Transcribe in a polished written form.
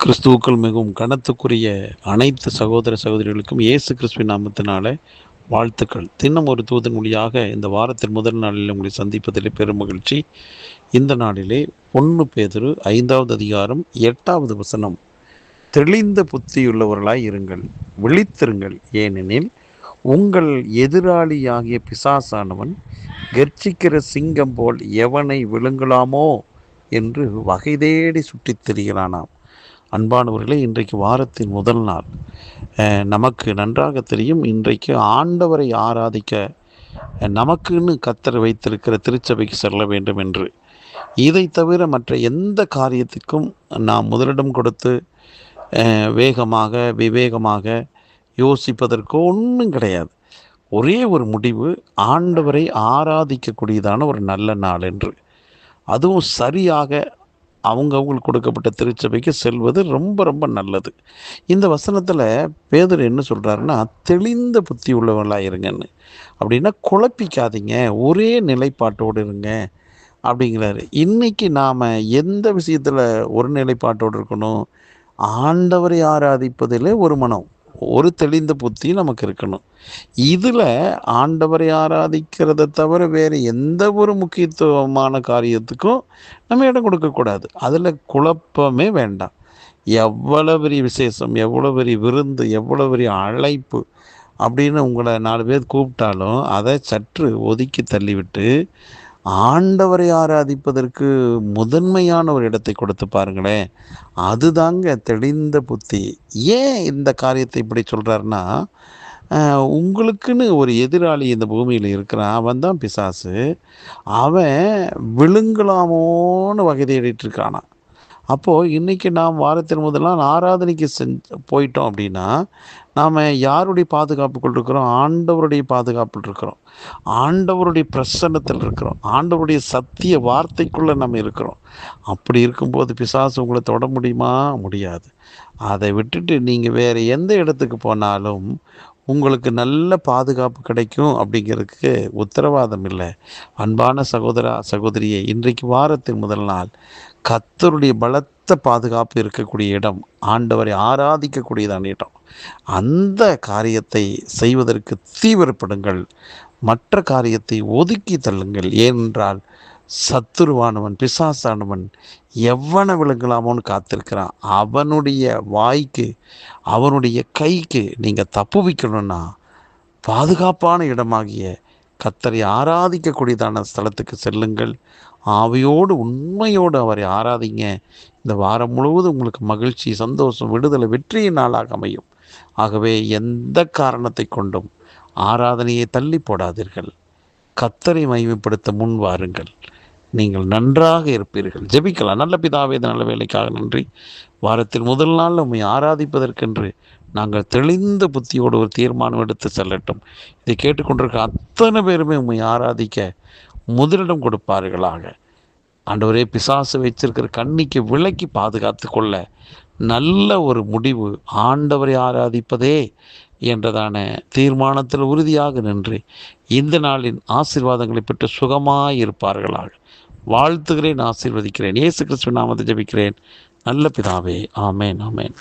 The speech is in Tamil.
கிறிஸ்துவுக்குள் மிகவும் கனத்துக்குரிய அனைத்து சகோதர சகோதரிகளுக்கும் இயேசு கிறிஸ்துவின் நாமத்தினால வாழ்த்துக்கள். தினம் ஒரு தூதன் மொழியாக இந்த வாரத்தின் முதல் நாளில் உங்களை சந்திப்பதிலே பெரும் மகிழ்ச்சி. இந்த நாளிலே 1 பேதுரு 5வது அதிகாரம் 8வது வசனம், தெளிந்த புத்தியுள்ளவர்களாய் இருங்கள், விழித்திருங்கள், ஏனெனில் உங்கள் எதிராளியாகிய பிசாசானவன் கர்ச்சிக்கிற சிங்கம் போல் எவனை விழுங்கலாமோ என்று வகை தேடி சுற்றித் திரிகிறானாம். அன்பானவர்களே, இன்றைக்கு வாரத்தின் முதல் நாள். நமக்கு நன்றாக தெரியும், இன்றைக்கு ஆண்டவரை ஆராதிக்க நமக்குன்னு கர்த்தர் வைத்திருக்கிற திருச்சபைக்கு செல்ல வேண்டும் என்று. இதை தவிர மற்ற எந்த காரியத்திற்கும் நாம் முதலிடம் கொடுத்து வேகமாக விவேகமாக யோசிப்பதற்கோ ஒன்றும் கிடையாது. ஒரே ஒரு முடிவு, ஆண்டவரை ஆராதிக்கக்கூடியதான ஒரு நல்ல நாள் என்று. அதுவும் சரியாக அவங்களுக்கு கொடுக்கப்பட்ட திருச்சபைக்கு செல்வது ரொம்ப ரொம்ப நல்லது. இந்த வசனத்தில் பேதுரு என்ன சொல்கிறாருன்னா, தெளிந்த புத்தி உள்ளவர்களாக இருங்கன்னு. அப்படின்னா குழப்பிக்காதீங்க, ஒரே நிலைப்பாட்டோடு இருங்க அப்படிங்கிறாரு. இன்றைக்கி நாம் எந்த விஷயத்தில் ஒரு நிலைப்பாட்டோடு இருக்கணும்? ஆண்டவரை ஆராதிப்பதில் ஒரு மனம், ஒரு தெளிந்த புத்தி நமக்கு இருக்கணும். இதில் ஆண்டவரை ஆராதிக்கிறத தவிர வேறு எந்த ஒரு முக்கியத்துவமான காரியத்துக்கும் நம்ம இடம் கொடுக்கக்கூடாது. அதில் குழப்பமே வேண்டாம். எவ்வளோ பெரிய விசேஷம், எவ்வளோ பெரிய விருந்து, எவ்வளோ பெரிய அழைப்பு அப்படின்னு உங்களை 4 பேர் கூப்பிட்டாலும் அதை சற்று ஒதுக்கி தள்ளிவிட்டு ஆண்டவரை ஆராதிப்பதற்கு முதன்மையான ஒரு இடத்தை கொடுத்து பாருங்களேன். அதுதாங்க தெளிந்த புத்தி. ஏன் இந்த காரியத்தை இப்படி சொல்கிறாருன்னா, உங்களுக்குன்னு ஒரு எதிராளி இந்த பூமியில் இருக்கிறான். அவன் தான் பிசாசு. அவன் விழுங்கலாமோன்னு வகை தேடிட்டு இருக்கானா. அப்போது இன்றைக்கி நாம் வாரத்தின் முதல் நாள் ஆராதனைக்கு போயிட்டோம் அப்படின்னா, நாம் யாருடைய பாதுகாப்புக்குள் இருக்கிறோம்? ஆண்டவருடைய பாதுகாப்பில் இருக்கிறோம். ஆண்டவருடைய பிரசன்னத்தில் இருக்கிறோம். ஆண்டவருடைய சத்திய வார்த்தைக்குள்ளே நம்ம இருக்கிறோம். அப்படி இருக்கும்போது பிசாசு உங்களை தொட முடியுமா? முடியாது. அதை விட்டுட்டு நீங்கள் வேறு எந்த இடத்துக்கு போனாலும் உங்களுக்கு நல்ல பாதுகாப்பு கிடைக்கும் அப்படிங்கிறதுக்கு உத்தரவாதம் இல்லை. அன்பான சகோதரா சகோதரியே, இன்றைக்கு வாரத்தின் முதல் நாள் கர்த்தருடைய பலத்த பாதுகாப்பு இருக்கக்கூடிய இடம், ஆண்டவரை ஆராதிக்கக்கூடியதான இடம். அந்த காரியத்தை செய்வதற்கு தீவிரப்படுங்கள். மற்ற காரியத்தை ஒதுக்கி தள்ளுங்கள். ஏனென்றால் சத்துருவானவன், பிசாசானவன் எவனை விழுங்கலாமோன்னு காத்திருக்கிறான். அவனுடைய வாய்க்கு, அவனுடைய கைக்கு நீங்கள் தப்புவிக்கணும்னா பாதுகாப்பான இடமாகிய கர்த்தரை ஆராதிக்கக்கூடியதான ஸ்தலத்துக்கு செல்லுங்கள். ஆவியோடு உண்மையோடு அவரை ஆராதிங்க. இந்த வாரம் முழுவதும் உங்களுக்கு மகிழ்ச்சி, சந்தோஷம், விடுதலை, வெற்றியின் நாளாக அமையும். ஆகவே எந்த காரணத்தை கொண்டும் ஆராதனையை தள்ளி போடாதீர்கள். கர்த்தரை மகிமைப்படுத்த முன் வாருங்கள். நீங்கள் நன்றாக இருப்பீர்கள். ஜெபிக்கலாம். நல்ல பிதாவே, நல்ல வேலைக்காக நன்றி. வாரத்தில் முதல் நாள் உம்மை ஆராதிப்பதற்கென்று நாங்கள் தெளிந்த புத்தியோடு ஒரு தீர்மானம் எடுத்து செல்லட்டும். இதை கேட்டுக்கொண்டிருக்க அத்தனை பேருமே உம்மை ஆராதிக்க முதலிடம் கொடுப்பார்களாக. ஆண்டவரே, பிசாசு வைத்திருக்கிற கண்ணிக்கு விலக்கி பாதுகாத்து கொள்ள நல்ல ஒரு முடிவு ஆண்டவரை ஆராதிப்பதே என்றதான தீர்மானத்தில் உறுதியாக நின்று இந்த நாளின் ஆசீர்வாதங்களை பெற்று சுகமாயிருப்பார்களாக. வாழ்த்துகிறேன், ஆசீர்வதிக்கிறேன். இயேசு கிறிஸ்துவின் நாமத்தை ஜெபிக்கிறேன் நல்ல பிதாவே. ஆமேன், ஆமேன்.